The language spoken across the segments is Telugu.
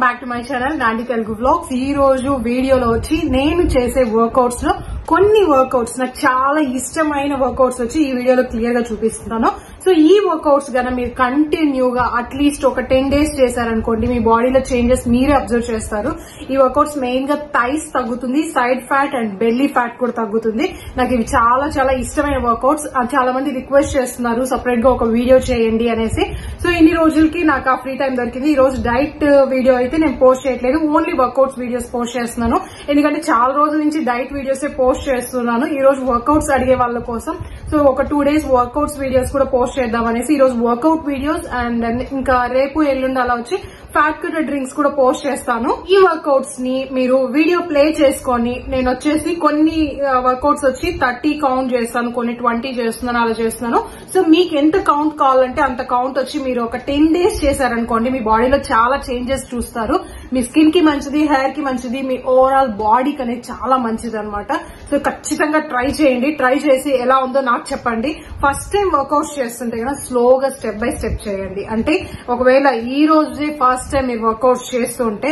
బ్యాక్ టు మై ఛానల్ నాంది తెలుగు వ్లాగ్స్. ఈ రోజు వీడియోలో వచ్చి నేను చేసే వర్కౌట్స్ లో కొన్ని వర్కౌట్స్ నాకు చాలా ఇష్టమైన వర్కౌట్స్ వచ్చి ఈ వీడియోలో క్లియర్ గా చూపిస్తున్నాను. సో ఈ వర్కౌట్స్ గన మీరు కంటిన్యూగా అట్లీస్ట్ ఒక 10 days చేశారనుకోండి, మీ బాడీలో చేంజెస్ మీరే అబ్జర్వ్ చేస్తారు. ఈ వర్కౌట్స్ మెయిన్ గా థైస్ తగ్గుతుంది, side fat and belly fat కూడా తగ్గుతుంది. నాకు ఇవి చాలా చాలా ఇష్టమైన వర్కౌట్స్. చాలా మంది రిక్వెస్ట్ చేస్తున్నారు సపరేట్ గా ఒక వీడియో చేయండి అనేసి. సో ఇన్ని రోజులకి నాకు ఆ ఫ్రీ టైం దొరికింది. ఈ రోజు డైట్ వీడియో అయితే నేను పోస్ట్ చేయట్లేదు, ఓన్లీ వర్కౌట్స్ వీడియోస్ పోస్ట్ చేస్తున్నాను. ఎందుకంటే చాలా రోజుల నుంచి డైట్ వీడియోస్ పోస్ట్ చేస్తున్నాను. ఈ రోజు వర్కౌట్స్ అడిగే వాళ్ళ కోసం సో ఒక 2 days వర్కౌట్స్ వీడియోస్ కూడా పోస్ట్ చేద్దాం అనేసి ఈ రోజు వర్కౌట్ వీడియోస్ అండ్ ఇంకా రేపు ఎల్లుండి అలా వచ్చి ఫ్యాట్ కటర్ డ్రింక్స్ కూడా పోస్ట్ చేస్తాను. ఈ వర్కౌట్స్ ని మీరు వీడియో ప్లే చేసుకొని నేను వచ్చేసి కొన్ని వర్కౌట్స్ వచ్చి 30 కౌంట్ చేస్తాను, కొన్ని 20 చేస్తున్నాను, అలా చేస్తున్నాను. సో మీకు ఎంత కౌంట్ కావాలంటే అంత కౌంట్ వచ్చి మీరు ఒక 10 days చేశారనుకోండి, మీ బాడీలో చాలా చేంజెస్ చూస్తారు. మీ స్కిన్ కి మంచిది, హెయిర్ కి మంచిది, మీ ఓవరాల్ బాడీకి అనేది చాలా మంచిది అనమాట. సో ఖచ్చితంగా ట్రై చేయండి. ట్రై చేసి ఎలా ఉందో నాకు చెప్పండి. ఫస్ట్ టైం వర్కౌట్స్ చేస్తుంటే కదా స్లోగా స్టెప్ బై స్టెప్ చేయండి. అంటే ఒకవేళ ఈ రోజే ఫస్ట్ టైం మీరు వర్కౌట్స్ చేస్తుంటే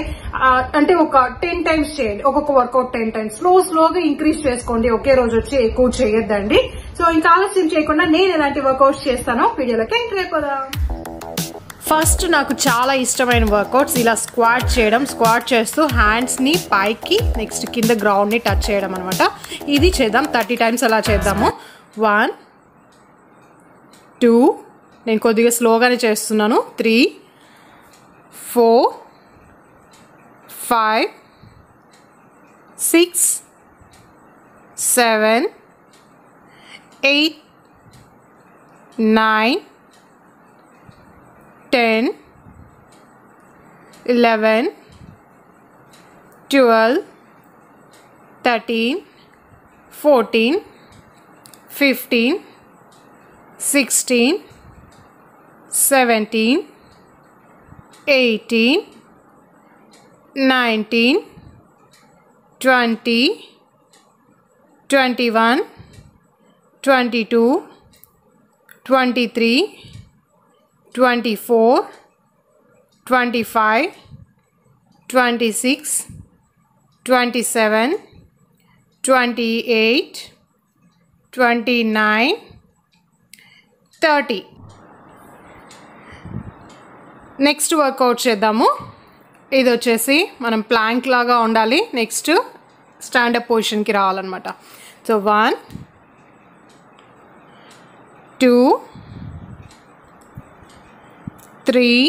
అంటే ఒక 10 times చేయండి, ఒక్కొక్క వర్కౌట్ 10 times స్లోగా ఇంక్రీజ్ చేసుకోండి. ఒకే రోజు వచ్చి ఎక్కువ చేయొద్దండి. సో ఇంకా ఆలస్యం చేయకుండా నేను ఎలాంటి వర్కౌట్స్ చేస్తానో వీడియోలోకి ఎంటర్ అయిపోదాం. ఫస్ట్ నాకు చాలా ఇష్టమైన వర్కౌట్స్ ఇలా స్క్వాట్ చేయడం, స్క్వాట్ చేస్తూ హ్యాండ్స్ ని పైకి నెక్స్ట్ కింద గ్రౌండ్ ని టచ్ చేయడం అనమాట. ఇది చేద్దాం, 30 times అలా చేద్దాము. 1 2 నేను కొద్దిగా స్లోగానే చేస్తున్నాను. 3 4 5 6 7 8 9 10 11 12 13 14 15 16 17 18 19 20 21 22 23 24 25 26 27 28 29 30. నెక్స్ట్ వర్కౌట్ చేద్దాము. ఇది వచ్చేసి మనం ప్లాంక్ లాగా ఉండాలి. నెక్స్ట్ స్టాండప్ పొజిషన్కి రావాలన్నమాట. సో 1 2 3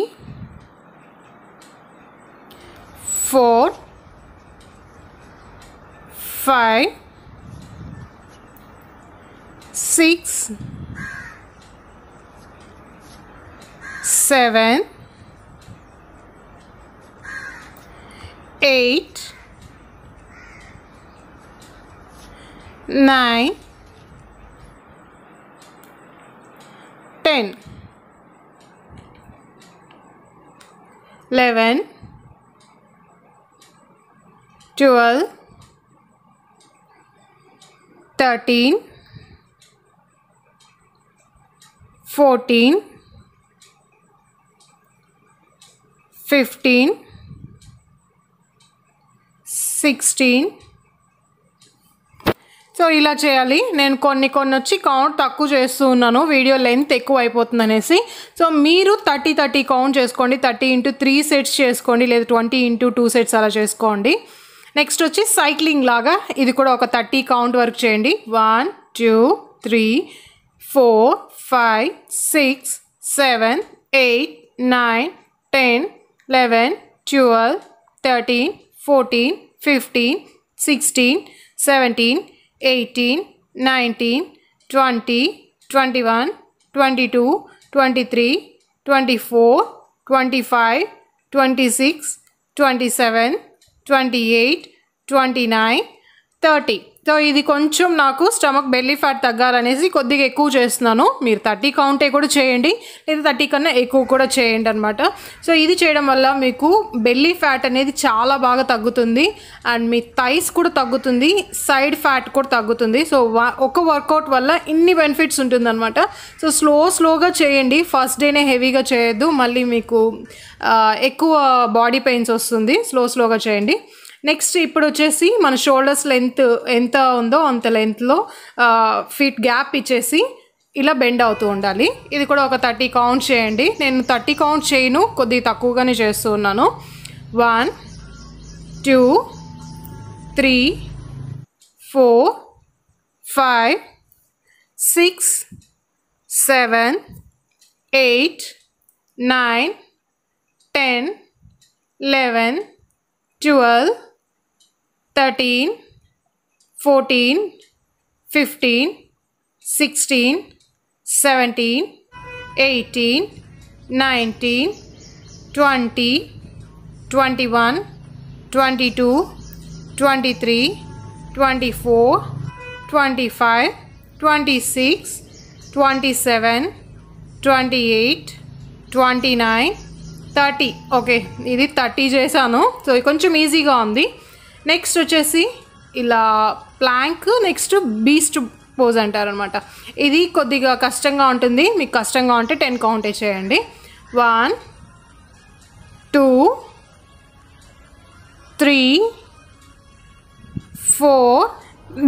4 5 6 7 8 9 10 11 12 13 14 15 16. సో ఇలా చేయాలి. నేను కొన్ని వచ్చి కౌంట్ తక్కువ చేస్తూ ఉన్నాను, వీడియో లెంత్ ఎక్కువ అయిపోతుంది అనేసి. సో మీరు 30 కౌంట్ చేసుకోండి. 30 into 3 sets చేసుకోండి, లేదా 20 into 2 sets అలా చేసుకోండి. నెక్స్ట్ వచ్చి సైక్లింగ్ లాగా ఇది కూడా ఒక 30 కౌంట్ వరకు చేయండి. 1 2 3 4 5 6 7 8 9 10 11 12 13 14 15 16 17 18 19 20 21 22 23 24 25 26 27 28 29 30. సో ఇది కొంచెం నాకు స్టమక్ బెల్లీ ఫ్యాట్ తగ్గాలనేసి కొద్దిగా ఎక్కువ చేస్తున్నాను. మీరు 30 కౌంటే కూడా చేయండి, లేదా 30 కన్నా ఎక్కువ కూడా చేయండి అనమాట. సో ఇది చేయడం వల్ల మీకు బెల్లీ ఫ్యాట్ అనేది చాలా బాగా తగ్గుతుంది అండ్ మీ థైస్ కూడా తగ్గుతుంది, సైడ్ ఫ్యాట్ కూడా తగ్గుతుంది. సో ఒక వర్కౌట్ వల్ల ఇన్ని బెనిఫిట్స్ ఉంటుందన్నమాట. సో స్లోగా చేయండి, ఫస్ట్ డేనే హెవీగా చేయొద్దు, మళ్ళీ మీకు ఎక్కువ బాడీ పెయిన్స్ వస్తుంది. స్లోగా చేయండి. నెక్స్ట్ ఇప్పుడు వచ్చేసి మన షోల్డర్స్ లెంత్ ఎంత ఉందో అంత లెంత్లో ఫీట్ గ్యాప్ ఇచ్చేసి ఇలా బెండ్ అవుతూ ఉండాలి. ఇది కూడా ఒక 30 కౌంట్ చేయండి. నేను 30 కౌంట్ చేయను, కొద్దిగా తక్కువగానే చేస్తూ ఉన్నాను. 1 2 3 4 5 6 7 8 9 10 11 12 13 14 15 16 17 18 19 20 21 22 23 24 25 26 27 28 29 30. ఓకే, ఇది 30 చేశాను. సో కొంచెం ఈజీగా ఉంది. నెక్స్ట్ వచ్చేసి ఇలా ప్లాంక్, నెక్స్ట్ బీస్ట్ పోజ్ అంటారనమాట. ఇది కొద్దిగా కష్టంగా ఉంటుంది, మీకు కష్టంగా ఉంటే 10 కౌంటే చేయండి. 1 2 3 4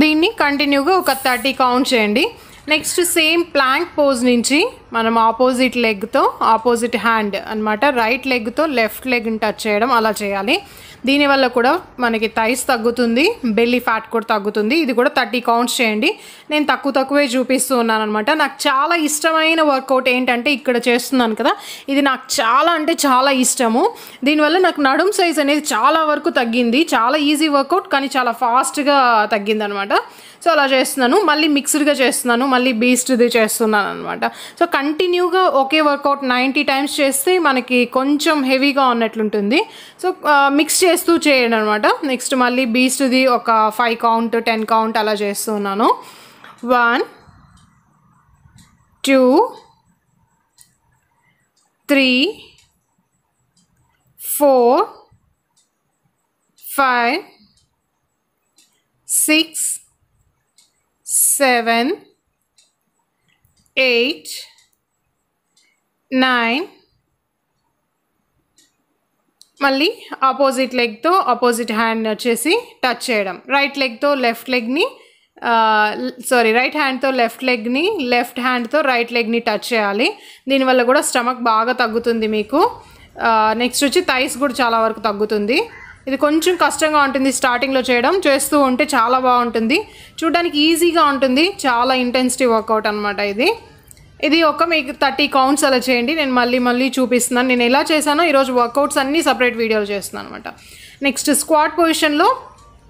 దీన్ని కంటిన్యూగా ఒక 30 కౌంట్ చేయండి. నెక్స్ట్ సేమ్ ప్లాంక్ పోజ్ నుంచి మనం ఆపోజిట్ లెగ్తో ఆపోజిట్ హ్యాండ్ అనమాట, రైట్ లెగ్తో లెఫ్ట్ లెగ్ని టచ్ చేయడం, అలా చేయాలి. దీనివల్ల కూడా మనకి థైస్ తగ్గుతుంది, బెల్లీ ఫ్యాట్ కూడా తగ్గుతుంది. ఇది కూడా 30 కౌంట్స్ చేయండి. నేను తక్కువే చూపిస్తూ ఉన్నాను అనమాట. నాకు చాలా ఇష్టమైన వర్కౌట్ ఏంటంటే ఇక్కడ చేస్తున్నాను కదా, ఇది నాకు చాలా అంటే చాలా ఇష్టము. దీనివల్ల నాకు నడుం సైజ్ అనేది చాలా వరకు తగ్గింది. చాలా ఈజీ వర్కౌట్ కానీ చాలా ఫాస్ట్గా తగ్గింది అనమాట. సో అలా చేస్తున్నాను. మళ్ళీ మిక్స్డ్గా చేస్తున్నాను, మళ్ళీ బీస్ట్ది చేస్తున్నాను అనమాట. సో కంటిన్యూగా ఒకే వర్కౌట్ 90 టైమ్స్ చేస్తే మనకి కొంచెం హెవీగా ఉన్నట్లుంటుంది. సో మిక్స్ చేస్తూ చేయండి అనమాట. నెక్స్ట్ మళ్ళీ బీస్ట్ది ఒక 5 కౌంట్ 10 కౌంట్ అలా చేస్తున్నాను. 1 2 3 4 5 6 7 8 9 మళ్ళీ ఆపోజిట్ లెగ్తో ఆపోజిట్ హ్యాండ్ వచ్చేసి టచ్ చేయడం, రైట్ లెగ్తో లెఫ్ట్ లెగ్ని రైట్ హ్యాండ్తో లెఫ్ట్ లెగ్ని, లెఫ్ట్ హ్యాండ్తో రైట్ లెగ్ని టచ్ చేయాలి. దీనివల్ల కూడా స్టమక్ బాగా తగ్గుతుంది మీకు. నెక్స్ట్ వచ్చి థైస్ కూడా చాలా వరకు తగ్గుతుంది. ఇది కొంచెం కష్టంగా ఉంటుంది స్టార్టింగ్లో చేయడం, చేస్తూ ఉంటే చాలా బాగుంటుంది, చూడడానికి ఈజీగా ఉంటుంది. చాలా ఇంటెన్సిటీ వర్కౌట్ అనమాట ఇది ఒక మీకు 30 కౌంట్స్ అలా చేయండి. నేను మళ్ళీ చూపిస్తున్నాను నేను ఎలా చేశానో. ఈరోజు వర్కౌట్స్ అన్నీ సపరేట్ వీడియోలు చేస్తున్నాను అనమాట. నెక్స్ట్ స్క్వాట్ పొజిషన్లో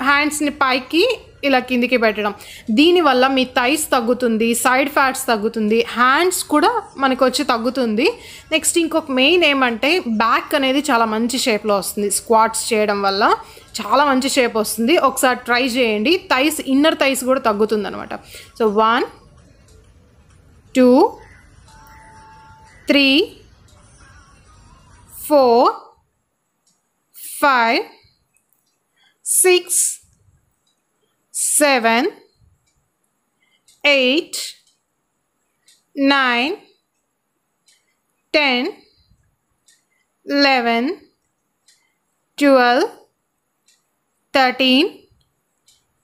హ్యాండ్స్ని పైకి ఇలా కిందికి పెట్టడం, దీనివల్ల మీ థైస్ తగ్గుతుంది, సైడ్ ఫ్యాట్స్ తగ్గుతుంది, హ్యాండ్స్ కూడా మనకు వచ్చి తగ్గుతుంది. నెక్స్ట్ ఇంకొక మెయిన్ ఏమంటే బ్యాక్ అనేది చాలా మంచి షేప్లో వస్తుంది. స్క్వాట్స్ చేయడం వల్ల చాలా మంచి షేప్ వస్తుంది. ఒకసారి ట్రై చేయండి. థైస్, ఇన్నర్ థైస్ కూడా తగ్గుతుంది అనమాట. సో 1 2 3 4 5 6 7 8 9 10 11 12 13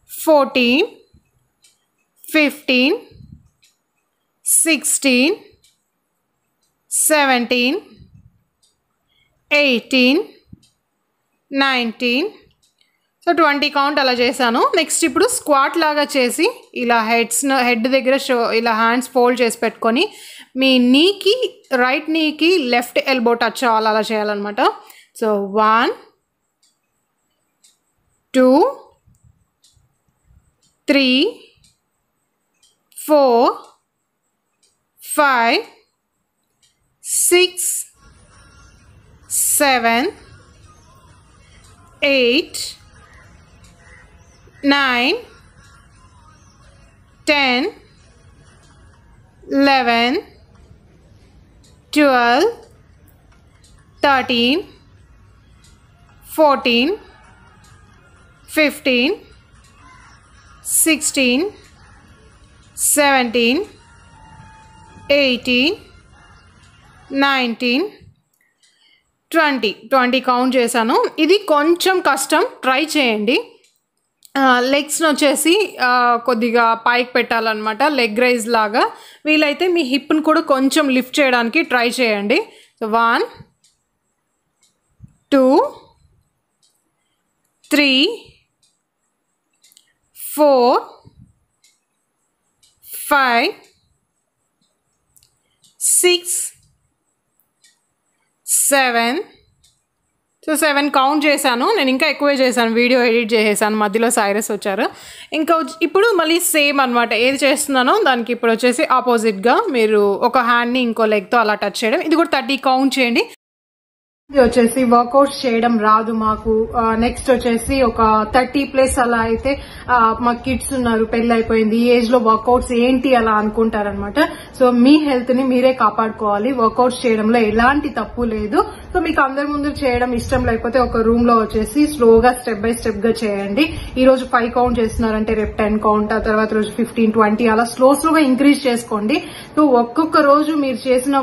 14 15 16 17 18 19 సో 20 కౌంట్ అలా చేశాను. నెక్స్ట్ ఇప్పుడు స్క్వాట్ లాగా చేసి ఇలా హెడ్ దగ్గర ఇలా హ్యాండ్స్ ఫోల్డ్ చేసి పెట్టుకొని మీ నీకి, రైట్ నీకి లెఫ్ట్ ఎల్బో టచ్ అవ్వాలి, అలా చేయాలన్నమాట. సో 1 2 3 4 5 6 7 8 9 10, 11, 12, 13, 14, 15, 16, 17, 18, 19, 20 కౌంట్ చేశాను. ఇది కొంచెం కష్టం, ట్రై చేయండి. లెగ్స్ని వచ్చేసి కొద్దిగా పైకి పెట్టాలన్నమాట, లెగ్ రైజ్ లాగా. వీలైతే మీ హిప్ని కూడా కొంచెం లిఫ్ట్ చేయడానికి ట్రై చేయండి. 1, 2, 3, 4, 5, 6, 7. సో 7 కౌంట్ చేశాను. నేను ఇంకా ఎక్కువే చేశాను, వీడియో ఎడిట్ చేసేసాను, మధ్యలో సైరస్ వచ్చారు. ఇంకా ఇప్పుడు మళ్ళీ సేమ్ అనమాట, ఏది చేస్తున్నానో దానికి ఇప్పుడు వచ్చేసి ఆపోజిట్గా మీరు ఒక హ్యాండ్ని ఇంకో లెగ్తో అలా టచ్ చేయడం. ఇది కూడా 30 కౌంట్ చేయండి. ఇది వచ్చేసి వర్కౌట్స్ చేయడం రాదు మాకు. నెక్స్ట్ వచ్చేసి ఒక 30+ అలా అయితే మా కిడ్స్ ఉన్నారు, పెళ్లి అయిపోయింది, ఈ ఏజ్ లో వర్కౌట్స్ ఏంటి అలా అనుకుంటారనమాట. సో మీ హెల్త్ ని మీరే కాపాడుకోవాలి. వర్కౌట్స్ చేయడంలో ఎలాంటి తప్పు లేదు. సో మీకు అందరి ముందు చేయడం ఇష్టం లేకపోతే ఒక రూమ్ లో వచ్చేసి స్లోగా స్టెప్ బై స్టెప్ గా చేయండి. ఈ రోజు 5 కౌంట్ చేస్తున్నారంటే రేపు 10 కౌంట్, ఆ తర్వాత రోజు 15, 20 అలా స్లోగా ఇంక్రీజ్ చేసుకోండి. సో ఒక్కొక్క రోజు మీరు చేసిన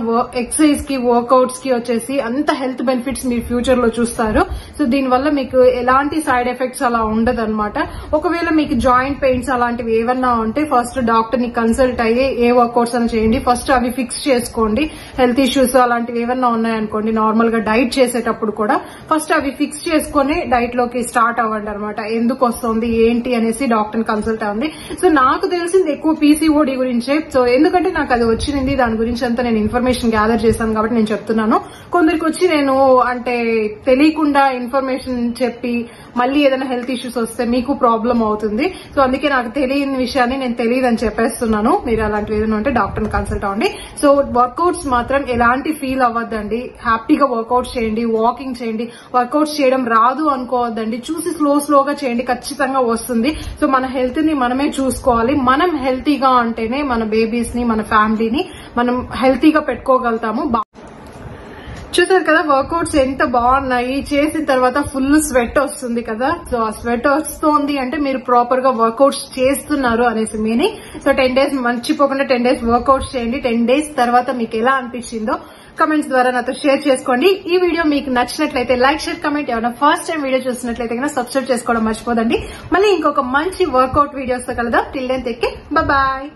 ఎక్సర్సైజ్ కి వర్కౌట్స్ కి వచ్చేసి అంత హెల్త్ బెనిఫిట్స్ మీరు ఫ్యూచర్ లో చూస్తారు. సో దీనివల్ల మీకు ఎలాంటి సైడ్ ఎఫెక్ట్స్ అలా ఉండదు అనమాట. ఒకవేళ మీకు జాయింట్ పెయిన్స్ అలాంటివి ఏమన్నా ఉంటే ఫస్ట్ డాక్టర్ ని కన్సల్ట్ అయ్యి ఏ వర్కౌట్స్ అని చేయండి. ఫస్ట్ అవి ఫిక్స్ చేసుకోండి. హెల్త్ ఇష్యూస్ అలాంటివి ఏమన్నా ఉన్నాయనుకోండి, నార్మల్ గా డైట్ చేసేటప్పుడు కూడా ఫస్ట్ అవి ఫిక్స్ చేసుకుని డైట్ లోకి స్టార్ట్ అవ్వండి అనమాట. ఎందుకు వస్తుంది ఏంటి అనేసి డాక్టర్ ని కన్సల్ట్ అవ్వండి. సో నాకు తెలిసింది ఎక్కువ PCOD గురించే. సో ఎందుకంటే నాకు అది వచ్చింది, దాని గురించి అంతా నేను ఇన్ఫర్మేషన్ గ్యాదర్ చేశాను కాబట్టి నేను చెప్తున్నాను. కొందరికి వచ్చి నేను అంటే తెలియకుండా ఇన్ఫర్మేషన్ చెప్పి మళ్ళీ ఏదైనా హెల్త్ ఇష్యూస్ వస్తే మీకు ప్రాబ్లం అవుతుంది. సో అందుకే నాకు తెలియని విషయాన్ని నేను తెలియదని చెప్పేస్తున్నాను. మీరు అలాంటివి ఏదైనా ఉంటే డాక్టర్ని కన్సల్ట్ అవ్వండి. సో వర్కౌట్స్ మాత్రం ఎలాంటి ఫీల్ అవ్వద్దండి. హ్యాపీగా వర్కౌట్స్ చేయండి, వాకింగ్ చేయండి. వర్కౌట్స్ చేయడం రాదు అనుకోవద్దండి, చూసి స్లోగా చేయండి, ఖచ్చితంగా వస్తుంది. సో మన హెల్త్ ని మనమే చూసుకోవాలి. మనం హెల్తీగా ఉంటేనే మన బేబీస్ ని, మన ఫ్యామిలీని మనం హెల్తీగా పెట్టుకోగలుగుతాము. చూసారు కదా వర్కౌట్స్ ఎంత బాగున్నాయి. చేసిన తర్వాత ఫుల్ స్వెట్ వస్తుంది కదా. సో ఆ స్వెట్ వస్తుంది అంటే మీరు ప్రాపర్ గా వర్కౌట్స్ చేస్తున్నారు అనేసి మీనింగ్. సో 10 days మర్చిపోకుండా 10 days వర్కౌట్స్ చేయండి. 10 days తర్వాత మీకు ఎలా అనిపించిందో కమెంట్స్ ద్వారా నాతో షేర్ చేసుకోండి. ఈ వీడియో మీకు నచ్చినట్లయితే లైక్, షేర్, కమెంట్. ఎవరైనా ఫస్ట్ టైం వీడియో చూసినట్లయితే కనుక సబ్స్క్రైబ్ చేసుకోవడం మర్చిపోదండి. మళ్ళీ ఇంకొక మంచి వర్కౌట్ వీడియోస్ తో కలుద్దాం. Till then take care, bye bye.